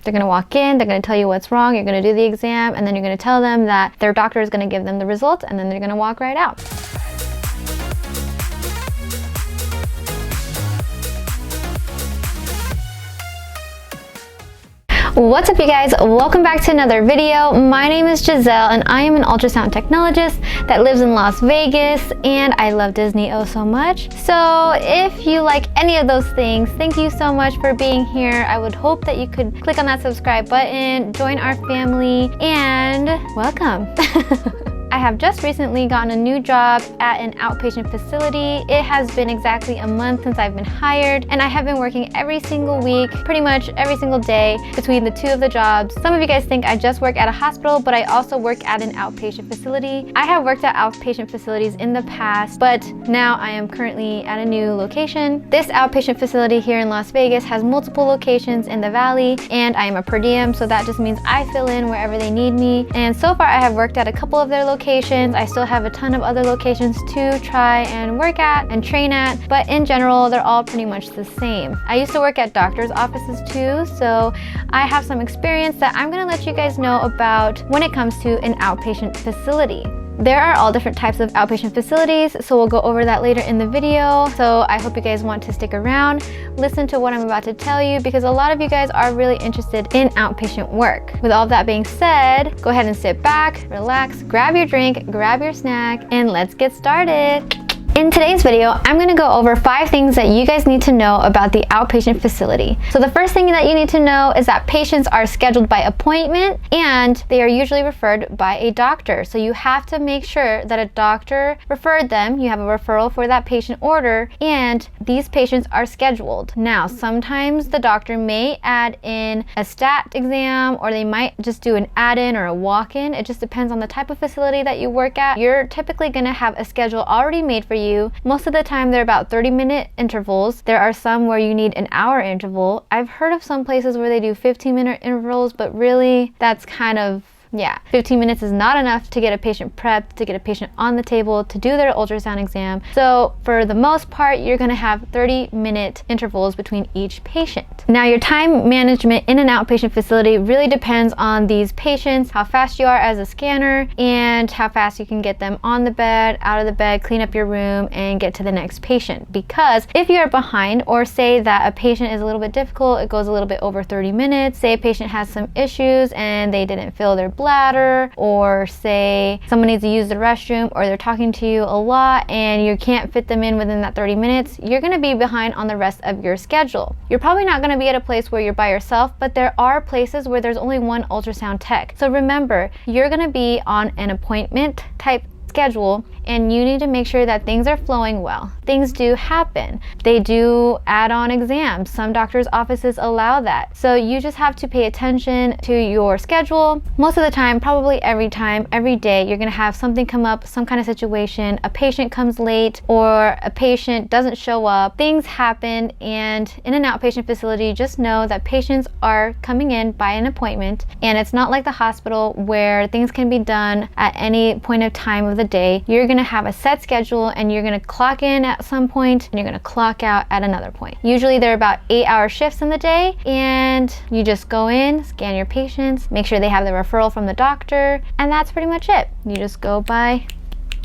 They're going to walk in, they're going to tell you what's wrong, you're going to do the exam, and then you're going to tell them that their doctor is going to give them the results, and then they're going to walk right out. What's up, you guys? Welcome back to another video. My name is Giselle and I am an ultrasound technologist that lives in Las Vegas, and I love Disney oh so much. So if you like any of those things, thank you so much for being here. I would hope that you could click on that subscribe button, join our family, and welcome. I have just recently gotten a new job at an outpatient facility. It has been exactly a month since I've been hired, and I have been working every single week, pretty much every single day between the two of the jobs. Some of you guys think I just work at a hospital, but I also work at an outpatient facility. I have worked at outpatient facilities in the past, but now I am currently at a new location. This outpatient facility here in Las Vegas has multiple locations in the valley, and I am a per diem, so that just means I fill in wherever they need me. And so far I have worked at a couple of their locations. I still have a ton of other locations to try and work at and train at, but in general, they're all pretty much the same. I used to work at doctors' offices too, so I have some experience that I'm gonna let you guys know about when it comes to an outpatient facility. There are all different types of outpatient facilities, so we'll go over that later in the video. So I hope you guys want to stick around, listen to what I'm about to tell you, because a lot of you guys are really interested in outpatient work. With all that being said, go ahead and sit back, relax, grab your drink, grab your snack, and let's get started. In today's video, I'm going to go over 5 things that you guys need to know about the outpatient facility. So the first thing that you need to know is that patients are scheduled by appointment, and they are usually referred by a doctor. So you have to make sure that a doctor referred them, you have a referral for that patient order, and these patients are scheduled. Now, sometimes the doctor may add in a stat exam, or they might just do an add-in or a walk-in. It just depends on the type of facility that you work at. You're typically going to have a schedule already made for you. Most of the time they're about 30-minute intervals. There are some where you need an hour interval. I've heard of some places where they do 15-minute intervals, but really that's kind of, 15 minutes is not enough to get a patient prepped, to get a patient on the table, to do their ultrasound exam. So for the most part, you're gonna have 30-minute intervals between each patient. Now, your time management in an outpatient facility really depends on these patients, how fast you are as a scanner, and how fast you can get them on the bed, out of the bed, clean up your room, and get to the next patient. Because if you are behind, or say that a patient is a little bit difficult, it goes a little bit over 30 minutes, say a patient has some issues and they didn't fill their bladder, or say someone needs to use the restroom, or they're talking to you a lot and you can't fit them in within that 30 minutes, you're going to be behind on the rest of your schedule. You're probably not going to be at a place where you're by yourself, but there are places where there's only one ultrasound tech. So remember, you're going to be on an appointment type schedule, and you need to make sure that things are flowing well. Things do happen. They do add-on exams. Some doctors' offices allow that. So you just have to pay attention to your schedule. Most of the time, probably every day, you're gonna have something come up, some kind of situation. A patient comes late, or a patient doesn't show up. Things happen, and in an outpatient facility, just know that patients are coming in by an appointment, and it's not like the hospital where things can be done at any point of time of the day. You're going to have a set schedule, and you're going to clock in at some point and you're going to clock out at another point. Usually they're about 8-hour shifts in the day, and you just go in, scan your patients, make sure they have the referral from the doctor, and that's pretty much it. You just go by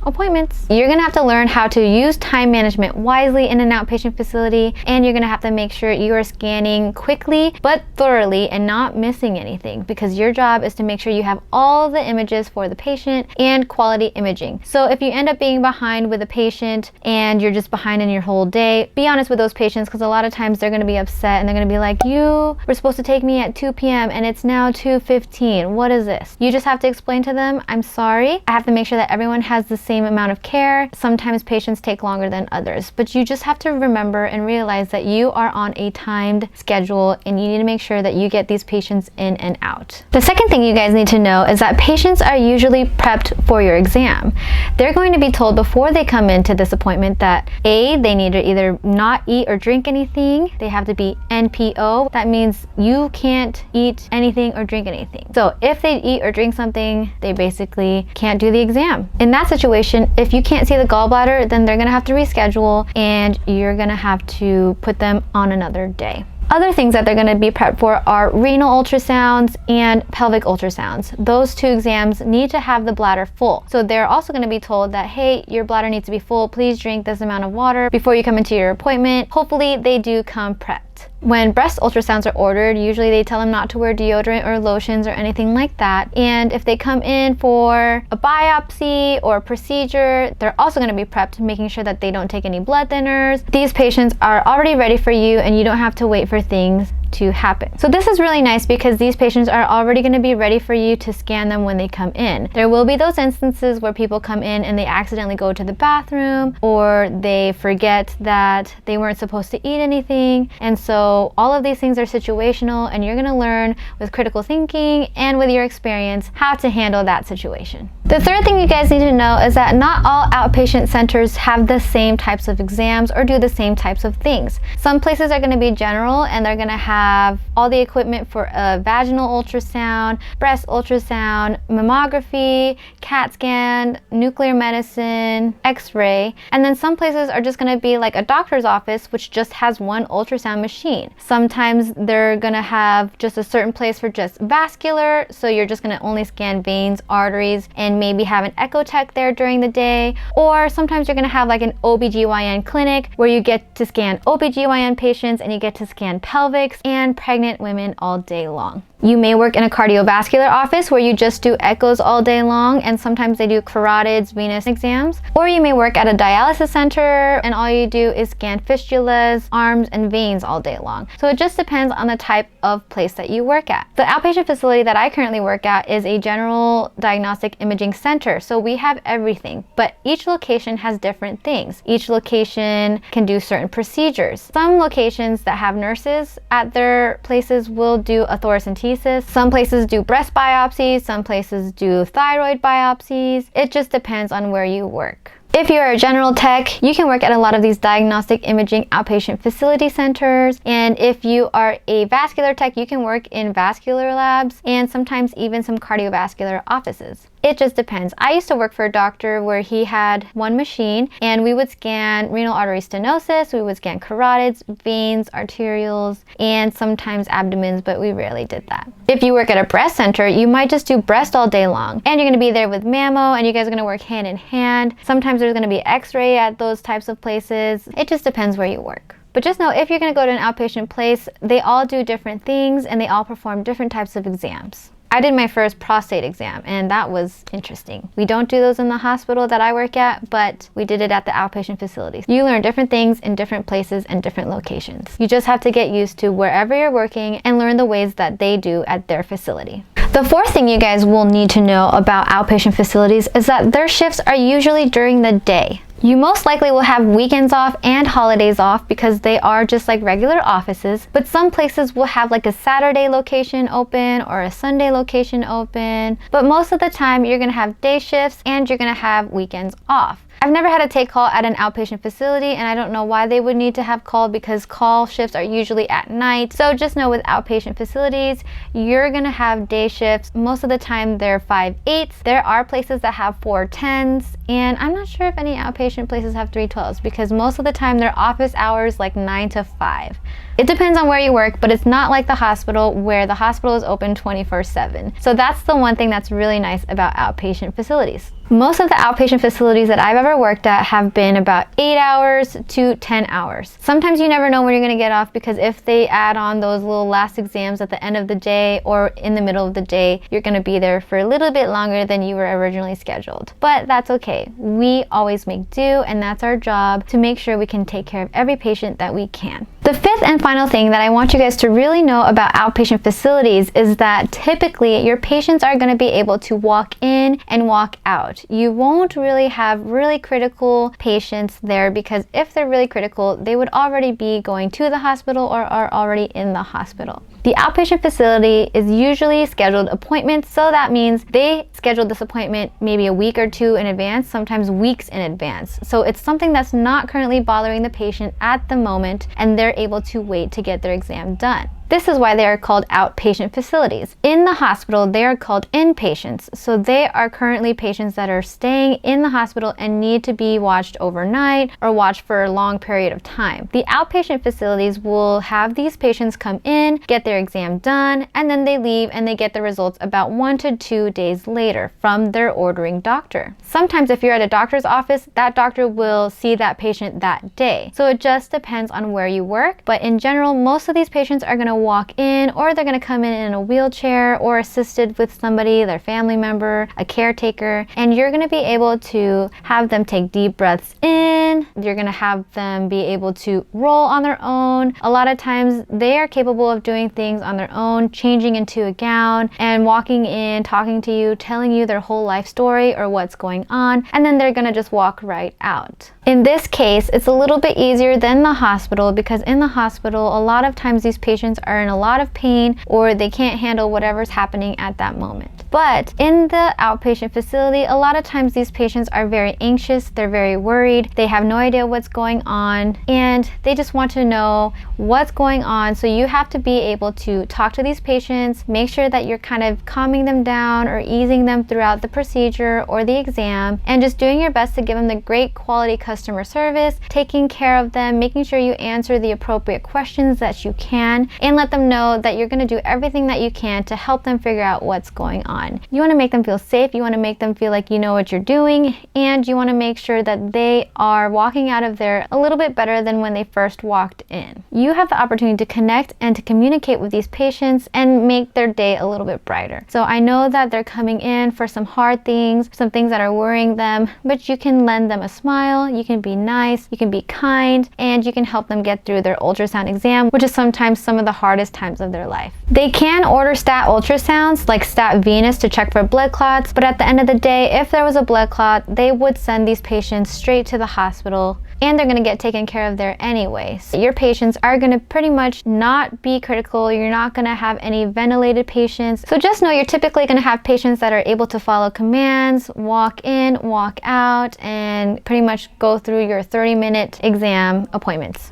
appointments. You're gonna have to learn how to use time management wisely in an outpatient facility, and you're gonna have to make sure you are scanning quickly but thoroughly and not missing anything, because your job is to make sure you have all the images for the patient and quality imaging. So if you end up being behind with a patient and you're just behind in your whole day, be honest with those patients, because a lot of times they're gonna be upset and they're gonna be like, you were supposed to take me at 2 p.m. and it's now 2:15. What is this? You just have to explain to them, I'm sorry. I have to make sure that everyone has the same amount of care. Sometimes patients take longer than others, but you just have to remember and realize that you are on a timed schedule, and you need to make sure that you get these patients in and out. The second thing you guys need to know is that patients are usually prepped for your exam. They're going to be told before they come into this appointment that they need to either not eat or drink anything. They have to be NPO. That means you can't eat anything or drink anything. So if they eat or drink something, they basically can't do the exam. In that situation, if you can't see the gallbladder, then they're gonna have to reschedule, and you're gonna have to put them on another day. Other things that they're going to be prepped for are renal ultrasounds and pelvic ultrasounds. Those two exams need to have the bladder full. So they're also going to be told that, hey, your bladder needs to be full. Please drink this amount of water before you come into your appointment. Hopefully they do come prepped. When breast ultrasounds are ordered, usually they tell them not to wear deodorant or lotions or anything like that. And if they come in for a biopsy or a procedure, they're also going to be prepped, making sure that they don't take any blood thinners. These patients are already ready for you and you don't have to wait for things to happen. So this is really nice because these patients are already going to be ready for you to scan them when they come in. There will be those instances where people come in and they accidentally go to the bathroom or they forget that they weren't supposed to eat anything. And so all of these things are situational, and you're going to learn with critical thinking and with your experience how to handle that situation. The third thing you guys need to know is that not all outpatient centers have the same types of exams or do the same types of things. Some places are going to be general and they're going to have all the equipment for a vaginal ultrasound, breast ultrasound, mammography, CAT scan, nuclear medicine, x-ray. And then some places are just going to be like a doctor's office, which just has one ultrasound machine. Sometimes they're going to have just a certain place for just vascular, so you're just going to only scan veins, arteries, and maybe have an echo tech there during the day. Or sometimes you're going to have like an OBGYN clinic where you get to scan OBGYN patients and you get to scan pelvics and pregnant women all day long. You may work in a cardiovascular office where you just do echoes all day long, and sometimes they do carotids, venous exams. Or you may work at a dialysis center and all you do is scan fistulas, arms, and veins all day long. So it just depends on the type of place that you work at. The outpatient facility that I currently work at is a general diagnostic imaging center. So we have everything, but each location has different things. Each location can do certain procedures. Some locations that have nurses at their places will do a thoracentesis. Some places do breast biopsies, some places do thyroid biopsies. It just depends on where you work. If you're a general tech, you can work at a lot of these diagnostic imaging outpatient facility centers. And if you are a vascular tech, you can work in vascular labs and sometimes even some cardiovascular offices. It just depends. I used to work for a doctor where he had one machine and we would scan renal artery stenosis, we would scan carotids, veins, arterioles, and sometimes abdomens, but we rarely did that. If you work at a breast center, you might just do breast all day long. And you're gonna be there with mammo and you guys are gonna work hand in hand. Sometimes there's gonna be x-ray at those types of places. It just depends where you work. But just know if you're gonna go to an outpatient place, they all do different things and they all perform different types of exams. I did my first prostate exam and that was interesting. We don't do those in the hospital that I work at, but we did it at the outpatient facilities. You learn different things in different places and different locations. You just have to get used to wherever you're working and learn the ways that they do at their facility. The fourth thing you guys will need to know about outpatient facilities is that their shifts are usually during the day. You most likely will have weekends off and holidays off because they are just like regular offices, but some places will have like a Saturday location open or a Sunday location open. But most of the time you're gonna have day shifts and you're gonna have weekends off. I've never had to take call at an outpatient facility and I don't know why they would need to have call because call shifts are usually at night. So just know with outpatient facilities, you're gonna have day shifts. Most of the time they're 5/8s. There are places that have 4/10s and I'm not sure if any outpatient places have 3/12s because most of the time their office hours like 9 to 5. It depends on where you work, but it's not like the hospital where the hospital is open 24/7. So that's the one thing that's really nice about outpatient facilities. Most of the outpatient facilities that I've ever worked at have been about 8 hours to 10 hours. Sometimes you never know when you're gonna get off because if they add on those little last exams at the end of the day or in the middle of the day, you're gonna be there for a little bit longer than you were originally scheduled. But that's okay. We always make do and that's our job to make sure we can take care of every patient that we can. The fifth and final thing that I want you guys to really know about outpatient facilities is that typically your patients are going to be able to walk in and walk out. You won't really have really critical patients there because if they're really critical, they would already be going to the hospital or are already in the hospital. The outpatient facility is usually scheduled appointments, so that means they scheduled this appointment maybe a week or two in advance, sometimes weeks in advance. So it's something that's not currently bothering the patient at the moment and they're able to wait to get their exam done. This is why they are called outpatient facilities. In the hospital, they are called inpatients. So they are currently patients that are staying in the hospital and need to be watched overnight or watched for a long period of time. The outpatient facilities will have these patients come in, get their exam done, and then they leave and they get the results about 1 to 2 days later from their ordering doctor. Sometimes if you're at a doctor's office, that doctor will see that patient that day. So it just depends on where you work, but in general, most of these patients are going to walk in, or they're going to come in a wheelchair or assisted with somebody, their family member, a caretaker, and you're going to be able to have them take deep breaths in. You're going to have them be able to roll on their own. A lot of times they are capable of doing things on their own, changing into a gown and walking in, talking to you, telling you their whole life story or what's going on, and then they're going to just walk right out. In this case, it's a little bit easier than the hospital, because in the hospital, a lot of times these patients are in a lot of pain or they can't handle whatever's happening at that moment. But in the outpatient facility, a lot of times these patients are very anxious, they're very worried, they have no idea what's going on, and they just want to know what's going on. So you have to be able to talk to these patients, make sure that you're kind of calming them down or easing them throughout the procedure or the exam, and just doing your best to give them the great quality customer service, taking care of them, making sure you answer the appropriate questions that you can, and let them know that you're going to do everything that you can to help them figure out what's going on. You want to make them feel safe, you want to make them feel like you know what you're doing, and you want to make sure that they are walking out of there a little bit better than when they first walked in. You have the opportunity to connect and to communicate with these patients and make their day a little bit brighter. So I know that they're coming in for some hard things, some things that are worrying them, but you can lend them a smile, you can be nice, you can be kind, and you can help them get through their ultrasound exam, which is sometimes some of the hardest times of their life. They can order stat ultrasounds like stat venous to check for blood clots, but at the end of the day, if there was a blood clot, they would send these patients straight to the hospital, and they're going to get taken care of there anyway. So your patients are going to pretty much not be critical. You're not going to have any ventilated patients. So just know you're typically going to have patients that are able to follow commands, walk in, walk out, and pretty much go through your 30-minute exam appointments.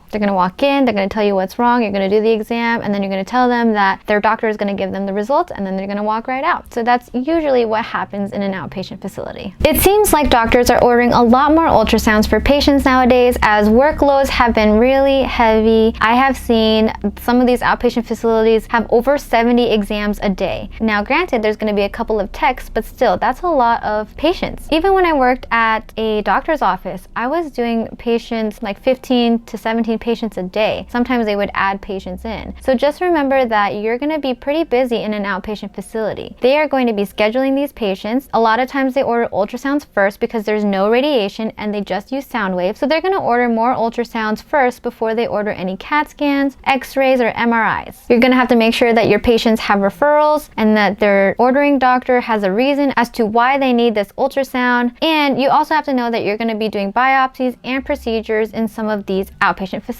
They're going to walk in, they're going to tell you what's wrong, you're going to do the exam, and then you're going to tell them that their doctor is going to give them the results, and then they're going to walk right out. So that's usually what happens in an outpatient facility. It seems like doctors are ordering a lot more ultrasounds for patients nowadays, as workloads have been really heavy. I have seen some of these outpatient facilities have over 70 exams a day. Now granted, there's going to be a couple of techs, but still, that's a lot of patients. Even when I worked at a doctor's office, I was doing patients like 15 to 17 patients a day. Sometimes they would add patients in. So just remember that you're going to be pretty busy in an outpatient facility. They are going to be scheduling these patients. A lot of times they order ultrasounds first because there's no radiation and they just use sound waves. So they're going to order more ultrasounds first before they order any CAT scans, x-rays, or MRIs. You're going to have to make sure that your patients have referrals and that their ordering doctor has a reason as to why they need this ultrasound. And you also have to know that you're going to be doing biopsies and procedures in some of these outpatient facilities.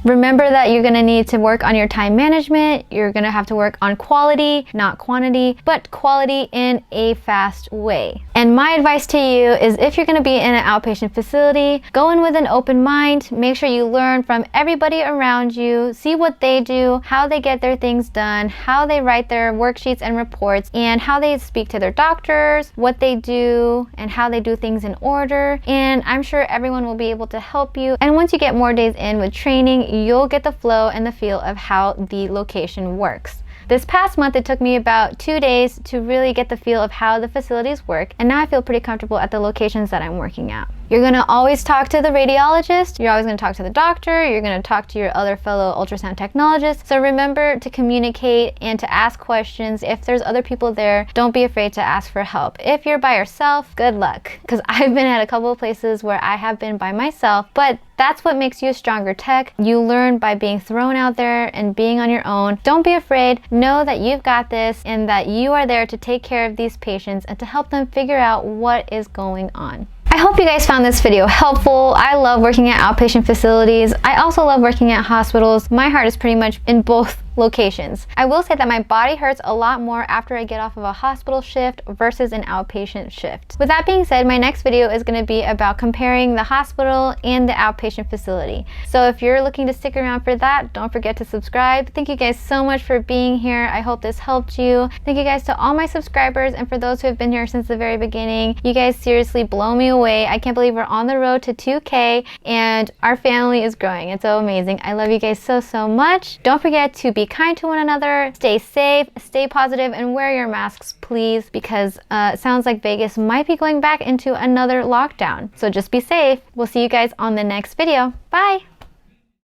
Remember that you're going to need to work on your time management. You're going to have to work on quality, not quantity, but quality in a fast way. And my advice to you is, if you're going to be in an outpatient facility, go in with an open mind. Make sure you learn from everybody around you, see what they do, how they get their things done, how they write their worksheets and reports, and how they speak to their doctors, what they do, and how they do things in order. And I'm sure everyone will be able to help you. And once you get more days in with training, you'll get the flow and the feel of how the location works. This past month, it took me about 2 days to really get the feel of how the facilities work, and now I feel pretty comfortable at the locations that I'm working at. You're going to always talk to the radiologist, you're always going to talk to the doctor, you're going to talk to your other fellow ultrasound technologists. So remember to communicate and to ask questions. If there's other people there, don't be afraid to ask for help. If you're by yourself, good luck, because I've been at a couple of places where I have been by myself, but that's what makes you a stronger tech. You learn by being thrown out there and being on your own. Don't be afraid. Know that you've got this and that you are there to take care of these patients and to help them figure out what is going on. I hope you guys found this video helpful. I love working at outpatient facilities. I also love working at hospitals. My heart is pretty much in both locations. I will say that my body hurts a lot more after I get off of a hospital shift versus an outpatient shift. With that being said, my next video is going to be about comparing the hospital and the outpatient facility. So if you're looking to stick around for that, don't forget to subscribe. Thank you guys so much for being here. I hope this helped you. Thank you guys to all my subscribers, and for those who have been here since the very beginning. You guys seriously blow me away. I can't believe we're on the road to 2K and our family is growing. It's so amazing. I love you guys so much. Don't forget to be kind to one another, stay safe, stay positive, and wear your masks, please, because it sounds like Vegas might be going back into another lockdown. So just be safe. We'll see you guys on the next video. Bye!